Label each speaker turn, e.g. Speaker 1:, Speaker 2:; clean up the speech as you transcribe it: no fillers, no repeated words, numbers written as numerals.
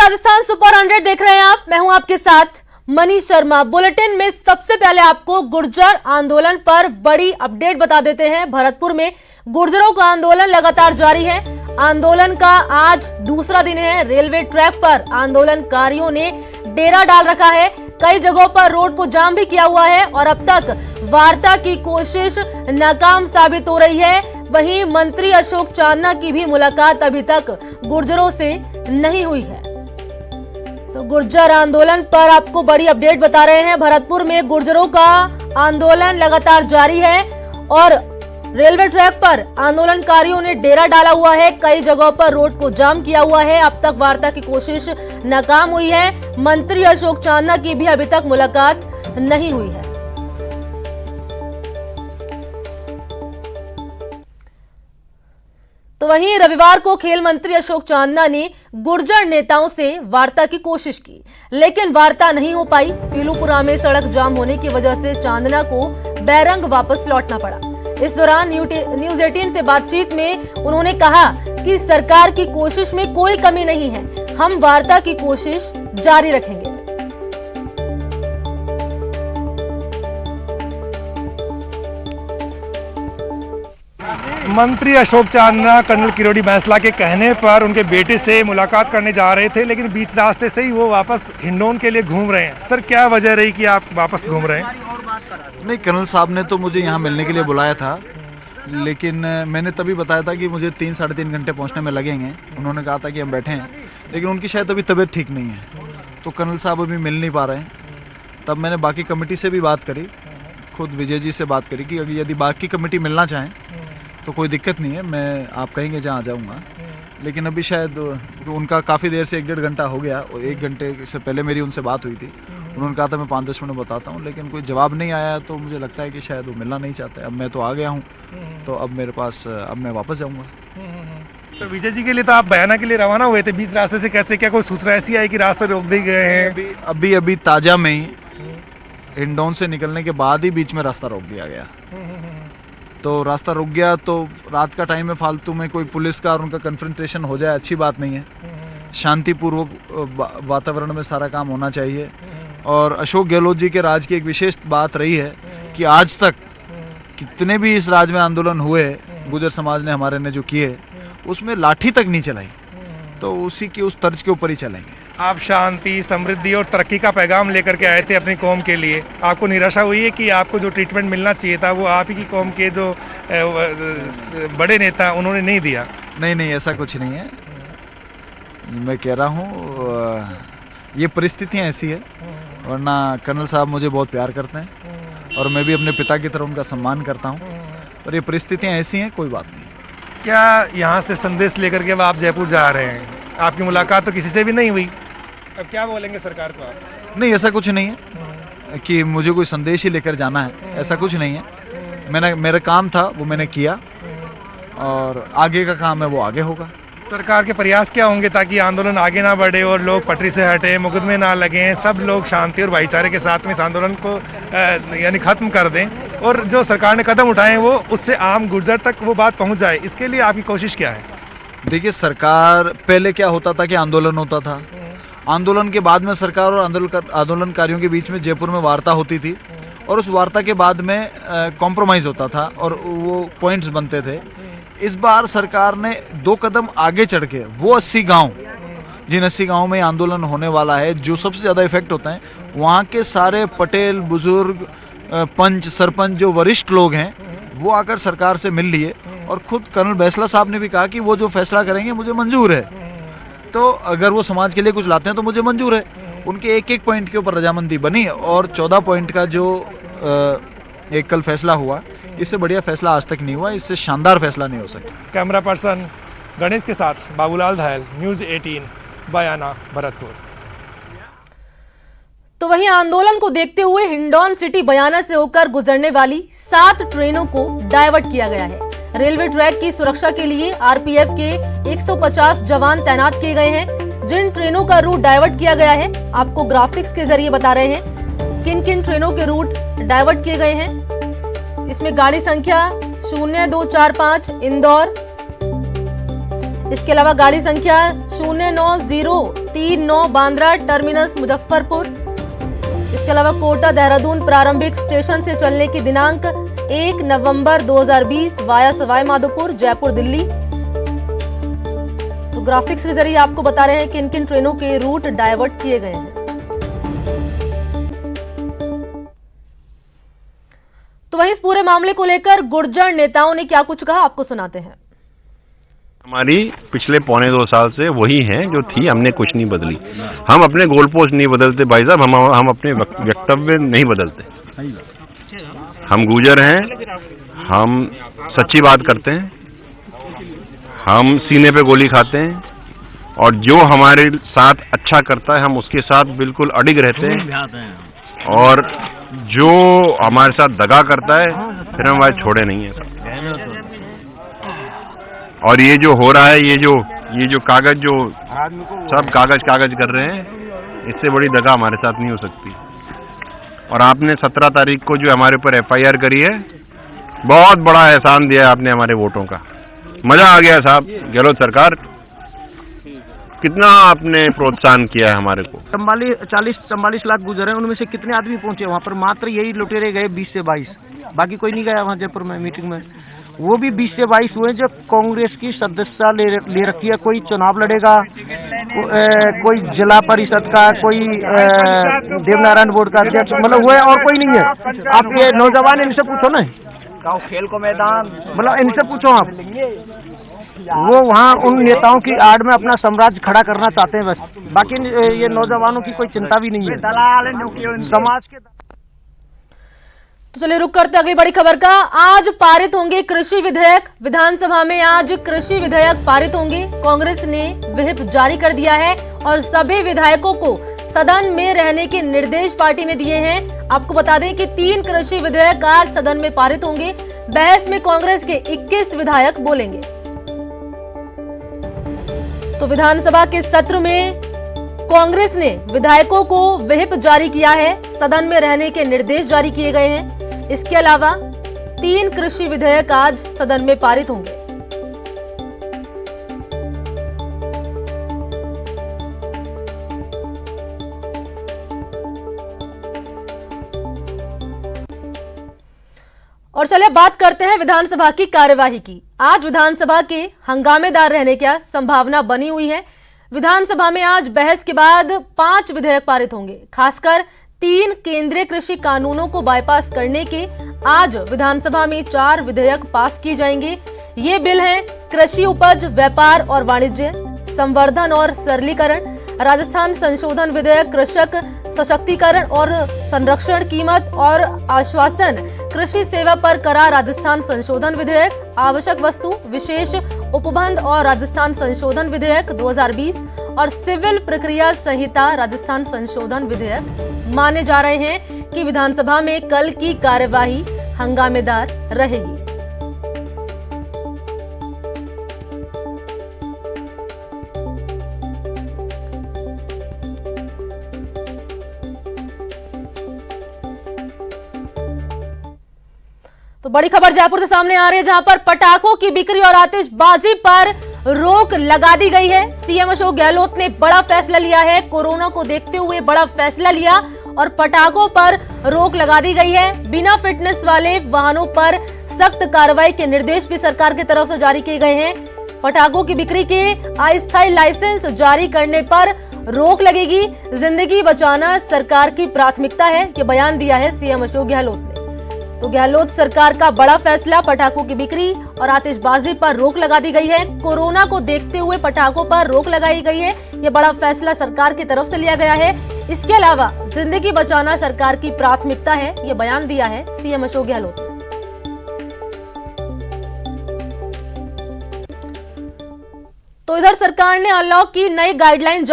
Speaker 1: Rajasthan super 100 देख रहे हैं आप। मैं हूं आपके साथ मनीष शर्मा। बुलेटिन में सबसे पहले आपको गुर्जर आंदोलन पर बड़ी अपडेट बता देते हैं। भरतपुर में गुर्जरों का आंदोलन लगातार जारी है। आंदोलन का आज दूसरा दिन है। रेलवे ट्रैक पर आंदोलनकारियों ने डेरा डाल रखा है। कई जगहों पर रोड को जाम भी किया हुआ है और अब तक वार्ता की कोशिश नाकाम साबित हो रही है। वहीं मंत्री अशोक चांदना की भी मुलाकात अभी तक गुर्जरों से नहीं हुई है। तो गुर्जर आंदोलन पर आपको बड़ी अपडेट बता रहे हैं। भरतपुर में गुर्जरों का आंदोलन लगातार जारी है और रेलवे ट्रैक पर आंदोलनकारियों ने डेरा डाला हुआ है। कई जगहों पर रोड को जाम किया हुआ है। अब तक वार्ता की कोशिश नाकाम हुई है। मंत्री अशोक चांदना की भी अभी तक मुलाकात नहीं हुई है। तो वहीं रविवार को खेल मंत्री अशोक चांदना ने गुर्जर नेताओं से वार्ता की कोशिश की, लेकिन वार्ता नहीं हो पाई। पीलूपुरा में सड़क जाम होने की वजह से चांदना को बैरंग वापस लौटना पड़ा। इस दौरान न्यूज 18 से बातचीत में उन्होंने कहा कि सरकार की कोशिश में कोई कमी नहीं है, हम वार्ता की कोशिश जारी रखेंगे।
Speaker 2: मंत्री अशोक चांदना कर्नल किरोड़ी बैंसला के कहने पर उनके बेटे से मुलाकात करने जा रहे थे, लेकिन बीच रास्ते से ही वो वापस हिंडौन के लिए घूम रहे हैं। सर, क्या वजह रही कि आप वापस घूम रहे हैं?
Speaker 3: नहीं, कर्नल साहब ने तो मुझे यहाँ मिलने के लिए बुलाया था, लेकिन मैंने तभी बताया था कि मुझे 3 साढ़े 3 घंटे पहुँचने में लगेंगे। उन्होंने कहा था कि हम बैठे हैं, लेकिन उनकी शायद अभी तबीयत ठीक नहीं है, तो कर्नल साहब अभी मिल नहीं पा रहे हैं। तब मैंने बाकी कमेटी से भी बात करी, खुद विजय जी से बात करी कि यदि बाकी कमेटी मिलना चाहें तो कोई दिक्कत नहीं है, मैं आप कहेंगे जहाँ आ जाऊँगा। लेकिन अभी शायद उनका काफ़ी देर से 1-1.5 घंटा हो गया और 1 घंटे से पहले मेरी उनसे बात हुई थी। उन्होंने कहा था मैं 5-10 मिनट बताता हूँ, लेकिन कोई जवाब नहीं आया, तो मुझे लगता है कि शायद वो मिलना नहीं चाहते। अब मैं तो आ गया हूँ, तो अब मेरे पास अब मैं वापस जाऊँगा।
Speaker 2: तो विजय जी के लिए तो आप बयाना के लिए रवाना हुए थे, बीच रास्ते से कैसे, क्या कोई सूचना ऐसी आई कि रास्ते रोक दिए गए हैं?
Speaker 3: अभी ताज़ा में ही हिंडौन से निकलने के बाद ही बीच में रास्ता रोक दिया गया। तो रास्ता रुक गया, तो रात का टाइम में फालतू में कोई पुलिस का और उनका कन्फ्रंटेशन हो जाए, अच्छी बात नहीं है। शांतिपूर्वक वातावरण में सारा काम होना चाहिए। और अशोक गहलोत जी के राज की एक विशेष बात रही है कि आज तक कितने भी इस राज में आंदोलन हुए, गुर्जर समाज ने हमारे ने जो किए, उसमें लाठी तक नहीं चलाई, तो उसी की उस तर्ज के ऊपर ही चलेंगे।
Speaker 2: आप शांति, समृद्धि और तरक्की का पैगाम लेकर के आए थे अपनी कौम के लिए। आपको निराशा हुई है कि आपको जो ट्रीटमेंट मिलना चाहिए था वो आप ही की कौम के जो बड़े नेता उन्होंने नहीं दिया?
Speaker 3: नहीं, ऐसा कुछ नहीं है। मैं कह रहा हूँ ये परिस्थितियाँ ऐसी है, वरना कर्नल साहब मुझे बहुत प्यार करते हैं और मैं भी अपने पिता की तरह उनका सम्मान करता हूँ, और ये परिस्थितियाँ ऐसी हैं, कोई बात नहीं।
Speaker 2: क्या यहाँ से संदेश लेकर के आप जयपुर जा रहे हैं? आपकी मुलाकात तो किसी से भी नहीं हुई, अब क्या बोलेंगे सरकार को आप?
Speaker 3: नहीं, ऐसा कुछ नहीं है कि मुझे कोई संदेश ही लेकर जाना है, ऐसा कुछ नहीं है। मेरा काम था वो मैंने किया, और आगे का काम है वो आगे होगा।
Speaker 2: सरकार के प्रयास क्या होंगे ताकि आंदोलन आगे ना बढ़े और लोग पटरी से हटे, मुकदमे ना लगे, सब लोग शांति और भाईचारे के साथ में इस आंदोलन को यानी खत्म कर दें, और जो सरकार ने कदम उठाए वो उससे आम गुर्जर तक वो बात पहुंच जाए, इसके लिए आपकी कोशिश क्या है?
Speaker 3: देखिए, सरकार पहले क्या होता था कि आंदोलन होता था, आंदोलन के बाद में सरकार और आंदोलनकारियों के बीच में जयपुर में वार्ता होती थी, और उस वार्ता के बाद में कॉम्प्रोमाइज होता था और वो पॉइंट्स बनते थे। इस बार सरकार ने 2 कदम आगे चढ़ के वो 80 गांव, जिन 80 गांव में आंदोलन होने वाला है, जो सबसे ज्यादा इफेक्ट होता है, वहां के सारे पटेल, बुजुर्ग, पंच, सरपंच, जो वरिष्ठ लोग हैं, वो आकर सरकार से मिल लिए, और खुद कर्नल बैंसला साहब ने भी कहा कि वो जो फैसला करेंगे मुझे मंजूर है। तो अगर वो समाज के लिए कुछ लाते हैं तो मुझे मंजूर है। उनके एक पॉइंट के ऊपर रजामंदी बनी, और 14 पॉइंट का जो एक कल फैसला हुआ, इससे बढ़िया फैसला आज तक नहीं हुआ, इससे शानदार फैसला नहीं हो सकता।
Speaker 2: कैमरा पर्सन गणेश के साथ बाबूलाल धायल, न्यूज 18, बयाना, भरतपुर।
Speaker 1: तो वहीं आंदोलन को देखते हुए हिंडौन सिटी बयाना से होकर गुजरने वाली 7 ट्रेनों को डायवर्ट किया गया है। रेलवे ट्रैक की सुरक्षा के लिए आरपीएफ के 150 जवान तैनात किए गए हैं। जिन ट्रेनों का रूट डायवर्ट किया गया है, आपको ग्राफिक्स के जरिए बता रहे हैं किन किन ट्रेनों के रूट डायवर्ट किए गए हैं। इसमें गाड़ी संख्या 0245 इंदौर, इसके अलावा गाड़ी संख्या 09039 बांद्रा टर्मिनस मुजफ्फरपुर। इसके अलावा कोटा देहरादून प्रारंभिक स्टेशन से चलने की दिनांक 1 नवंबर 2020 वाया सवाई माधोपुर जयपुर दिल्ली। तो ग्राफिक्स के जरिए आपको बता रहे हैं कि किन किन ट्रेनों के रूट डायवर्ट किए गए हैं। तो वहीं इस पूरे मामले को लेकर गुर्जर नेताओं ने क्या कुछ कहा, आपको सुनाते हैं।
Speaker 4: हमारी पिछले 2.25 साल से वही है जो थी, हमने कुछ नहीं बदली। हम अपने गोल पोस्ट नहीं बदलते भाई साहब, हम अपने वक्तव्य नहीं बदलते। हम गुर्जर हैं, हम सच्ची बात करते हैं, हम सीने पे गोली खाते हैं, और जो हमारे साथ अच्छा करता है हम उसके साथ बिल्कुल अडिग रहते हैं, और जो हमारे साथ दगा करता है फिर हम आज छोड़े नहीं है। और ये जो हो रहा है, ये जो कागज, जो सब कागज कर रहे हैं, इससे बड़ी दगा हमारे साथ नहीं हो सकती। और आपने 17 तारीख को जो हमारे ऊपर FIR करी है, बहुत बड़ा एहसान दिया है आपने हमारे वोटों का। मजा आ गया साहब, गहलोत सरकार, कितना आपने प्रोत्साहन किया है हमारे को।
Speaker 5: 40-44 लाख गुजर हैं, उनमें से कितने आदमी पहुंचे वहां पर? मात्र यही लुटेरे गए 20 से 22, बाकी कोई नहीं गया वहां जयपुर में मीटिंग में। वो भी 20 से 22 हुए जब कांग्रेस की सदस्यता ले रखी है। कोई चुनाव लड़ेगा, कोई जिला परिषद का, कोई देवनारायण बोर्ड का अध्यक्ष, मतलब वो है, और कोई नहीं है। आप ये नौजवान इनसे पूछो ना, गाँव खेल को मैदान, मतलब इनसे पूछो आप। वो वहाँ उन नेताओं की आड़ में अपना साम्राज्य खड़ा करना चाहते हैं बस, बाकी ये नौजवानों की कोई चिंता भी नहीं है समाज के।
Speaker 1: तो चलिए रुक करते अगली बड़ी खबर का। आज पारित होंगे कृषि विधेयक। विधानसभा में आज कृषि विधेयक पारित होंगे। कांग्रेस ने व्हिप जारी कर दिया है और सभी विधायकों को सदन में रहने के निर्देश पार्टी ने दिए हैं। आपको बता दें कि 3 कृषि विधेयक आज सदन में पारित होंगे। बहस में कांग्रेस के 21 विधायक बोलेंगे। तो विधानसभा के सत्र में कांग्रेस ने विधायकों को व्हिप जारी किया है, सदन में रहने के निर्देश जारी किए गए हैं। इसके अलावा 3 कृषि विधेयक आज सदन में पारित होंगे। और चलिए बात करते हैं विधानसभा की कार्यवाही की। आज विधानसभा के हंगामेदार रहने की संभावना बनी हुई है। विधानसभा में आज बहस के बाद 5 विधेयक पारित होंगे। खासकर 3 केंद्रीय कृषि कानूनों को बाईपास करने के आज विधानसभा में 4 विधेयक पास किए जाएंगे। ये बिल हैं कृषि उपज व्यापार और वाणिज्य, संवर्धन और सरलीकरण, राजस्थान संशोधन विधेयक, कृषक सशक्तिकरण और संरक्षण, कीमत और आश्वासन, कृषि सेवा पर करार राजस्थान संशोधन विधेयक, आवश्यक वस्तु विशेष उपबंध और राजस्थान संशोधन विधेयक 2020 और सिविल प्रक्रिया संहिता राजस्थान संशोधन विधेयक माने जा रहे हैं कि विधानसभा में कल की कार्यवाही हंगामेदार रहेगी। तो बड़ी खबर जयपुर से सामने आ रही है, जहां पर पटाखों की बिक्री और आतिशबाजी पर रोक लगा दी गई है। सीएम अशोक गहलोत ने बड़ा फैसला लिया है। कोरोना को देखते हुए बड़ा फैसला लिया और पटाखों पर रोक लगा दी गई है। बिना फिटनेस वाले वाहनों पर सख्त कार्रवाई के निर्देश भी सरकार की तरफ से जारी किए गए हैं। पटाखों की बिक्री के अस्थायी लाइसेंस जारी करने पर रोक लगेगी। जिंदगी बचाना सरकार की प्राथमिकता है, ये बयान दिया है सीएम अशोक गहलोत ने। तो गहलोत सरकार का बड़ा फैसला, पटाखों की बिक्री और आतिशबाजी पर रोक लगा दी गई है। कोरोना को देखते हुए पटाखों पर रोक लगाई गई है। यह बड़ा फैसला सरकार की तरफ से लिया गया है। इसके अलावा जिंदगी बचाना सरकार की प्राथमिकता है, यह बयान दिया है सीएम अशोक गहलोत ने। तो इधर सरकार ने अनलॉक की नई गाइडलाइन